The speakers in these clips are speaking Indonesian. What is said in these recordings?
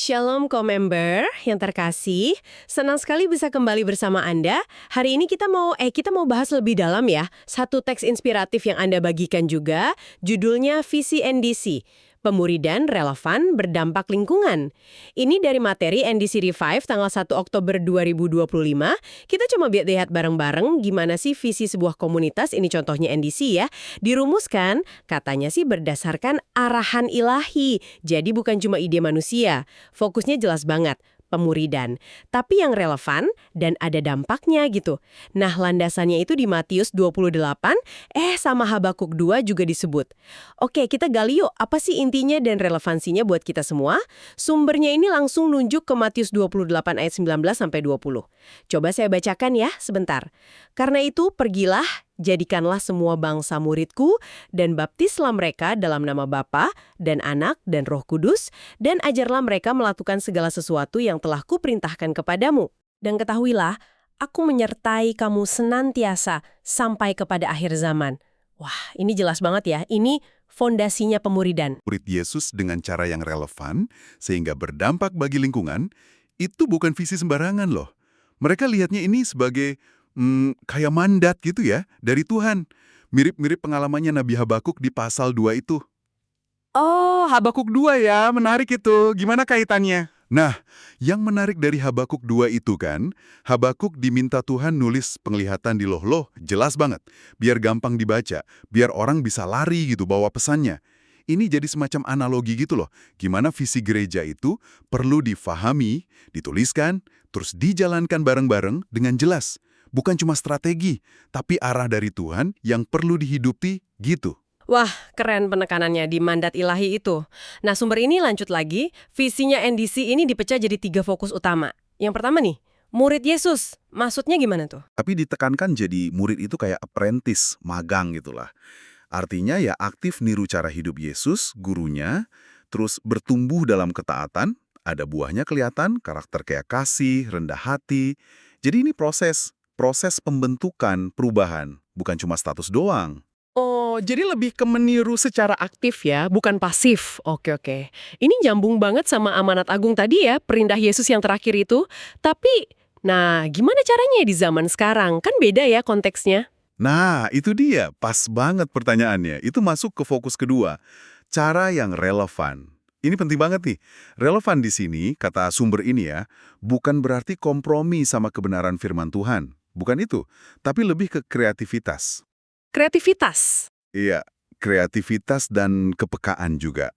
Shalom co-member yang terkasih, senang sekali bisa kembali bersama Anda. Hari ini kita mau bahas lebih dalam ya, satu teks inspiratif yang Anda bagikan juga, judulnya Visi NDC, Pemuridan Relevan Berdampak Lingkungan. Ini dari materi NDC Revive tanggal 1 Oktober 2025. Kita cuma lihat bareng-bareng gimana sih visi sebuah komunitas, ini contohnya NDC ya, dirumuskan katanya sih berdasarkan arahan ilahi. Jadi bukan cuma ide manusia. Fokusnya jelas banget, pemuridan. Tapi yang relevan dan ada dampaknya gitu. Nah, landasannya itu di Matius 28, sama Habakuk 2 juga disebut. Oke, kita gali yuk, apa sih intinya dan relevansinya buat kita semua? Sumbernya ini langsung nunjuk ke Matius 28 ayat 19 sampai 20. Coba saya bacakan ya, sebentar. Karena itu, pergilah, jadikanlah semua bangsa muridku, dan baptislah mereka dalam nama Bapa dan Anak dan Roh Kudus, dan ajarlah mereka melakukan segala sesuatu yang telah kuperintahkan kepadamu. Dan ketahuilah, aku menyertai kamu senantiasa sampai kepada akhir zaman. Wah, ini jelas banget ya, ini fondasinya pemuridan. Murid Yesus dengan cara yang relevan, sehingga berdampak bagi lingkungan, itu bukan visi sembarangan loh. Mereka lihatnya ini sebagai kayak mandat gitu ya, dari Tuhan. Mirip-mirip pengalamannya Nabi Habakuk di pasal 2 itu. Oh, Habakuk 2 ya, menarik itu. Gimana kaitannya? Nah, yang menarik dari Habakuk 2 itu kan, Habakuk diminta Tuhan nulis penglihatan di loh-loh, jelas banget. Biar gampang dibaca, biar orang bisa lari gitu bawa pesannya. Ini jadi semacam analogi gitu loh, gimana visi gereja itu perlu difahami, dituliskan, terus dijalankan bareng-bareng dengan jelas. Bukan cuma strategi, tapi arah dari Tuhan yang perlu dihidupi gitu. Wah, keren penekanannya di mandat ilahi itu. Nah, sumber ini lanjut lagi, visinya NDC ini dipecah jadi 3 fokus utama. Yang pertama nih, murid Yesus. Maksudnya gimana tuh? Tapi ditekankan jadi murid itu kayak apprentice, magang gitulah. Artinya ya aktif niru cara hidup Yesus, gurunya, terus bertumbuh dalam ketaatan, ada buahnya kelihatan, karakter kayak kasih, rendah hati. Jadi ini proses pembentukan, perubahan, bukan cuma status doang. Oh, jadi lebih ke meniru secara aktif ya, bukan pasif. Oke. Ini nyambung banget sama amanat agung tadi ya, perintah Yesus yang terakhir itu. Tapi, nah gimana caranya di zaman sekarang? Kan beda ya konteksnya. Nah, itu dia, pas banget pertanyaannya. Itu masuk ke fokus kedua, cara yang relevan. Ini penting banget nih. Relevan di sini, kata sumber ini ya, bukan berarti kompromi sama kebenaran firman Tuhan. Bukan itu, tapi lebih ke kreativitas. Kreativitas. Iya, kreativitas dan kepekaan juga.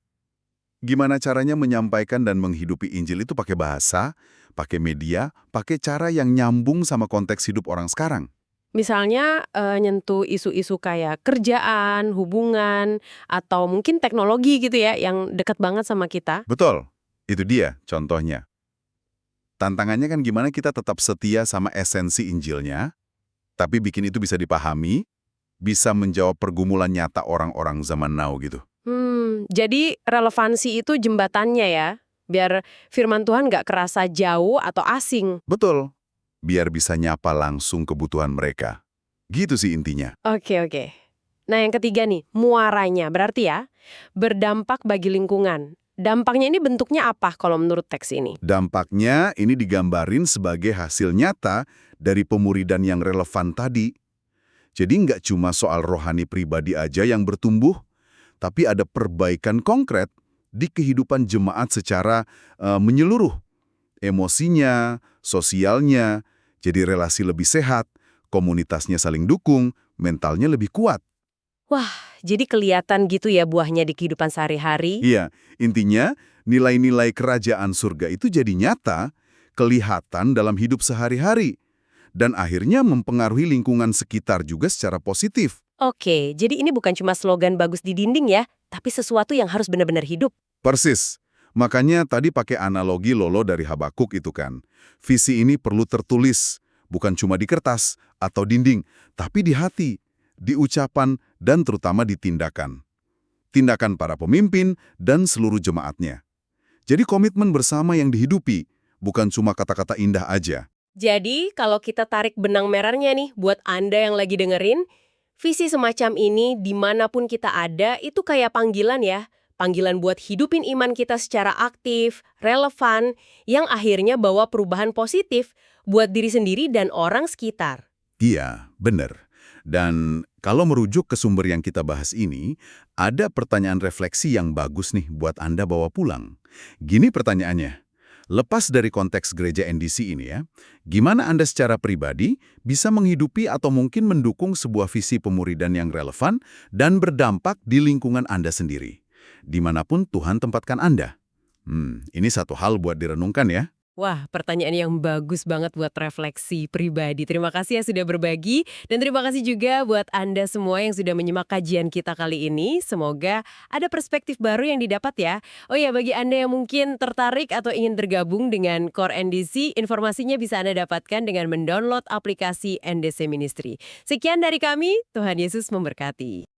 Gimana caranya menyampaikan dan menghidupi Injil itu pakai bahasa, pakai media, pakai cara yang nyambung sama konteks hidup orang sekarang. Misalnya nyentuh isu-isu kayak kerjaan, hubungan, atau mungkin teknologi gitu ya, yang dekat banget sama kita. Betul, itu dia contohnya. Tantangannya kan gimana kita tetap setia sama esensi Injilnya, tapi bikin itu bisa dipahami, bisa menjawab pergumulan nyata orang-orang zaman now gitu. Jadi relevansi itu jembatannya ya, biar firman Tuhan nggak kerasa jauh atau asing. Betul, biar bisa nyapa langsung kebutuhan mereka. Gitu sih intinya. Oke. Nah, yang ketiga nih, muaranya. Berarti ya, berdampak bagi lingkungan. Dampaknya ini bentuknya apa kalau menurut teks ini? Dampaknya ini digambarin sebagai hasil nyata dari pemuridan yang relevan tadi. Jadi nggak cuma soal rohani pribadi aja yang bertumbuh, tapi ada perbaikan konkret di kehidupan jemaat secara menyeluruh. Emosinya, sosialnya, jadi relasi lebih sehat, komunitasnya saling dukung, mentalnya lebih kuat. Wah, jadi kelihatan gitu ya buahnya di kehidupan sehari-hari? Iya, intinya nilai-nilai kerajaan surga itu jadi nyata, kelihatan dalam hidup sehari-hari, dan akhirnya mempengaruhi lingkungan sekitar juga secara positif. Oke, jadi ini bukan cuma slogan bagus di dinding ya, tapi sesuatu yang harus benar-benar hidup. Persis. Makanya tadi pakai analogi Lolo dari Habakuk itu kan. Visi ini perlu tertulis, bukan cuma di kertas atau dinding, tapi di hati, di ucapan, dan terutama di tindakan. Tindakan para pemimpin dan seluruh jemaatnya. Jadi komitmen bersama yang dihidupi, bukan cuma kata-kata indah aja. Jadi, kalau kita tarik benang merahnya nih, buat Anda yang lagi dengerin, visi semacam ini dimanapun kita ada, itu kayak panggilan ya. Panggilan buat hidupin iman kita secara aktif, relevan, yang akhirnya bawa perubahan positif buat diri sendiri dan orang sekitar. Iya, benar. Dan kalau merujuk ke sumber yang kita bahas ini, ada pertanyaan refleksi yang bagus nih buat Anda bawa pulang. Gini pertanyaannya, lepas dari konteks gereja NDC ini ya, gimana Anda secara pribadi bisa menghidupi atau mungkin mendukung sebuah visi pemuridan yang relevan dan berdampak di lingkungan Anda sendiri, dimanapun Tuhan tempatkan Anda? Ini satu hal buat direnungkan ya. Wah, pertanyaan yang bagus banget buat refleksi pribadi. Terima kasih ya sudah berbagi, dan terima kasih juga buat Anda semua yang sudah menyimak kajian kita kali ini. Semoga ada perspektif baru yang didapat ya. Oh ya, bagi Anda yang mungkin tertarik atau ingin tergabung dengan Core NDC, informasinya bisa Anda dapatkan dengan mendownload aplikasi NDC Ministry. Sekian dari kami, Tuhan Yesus memberkati.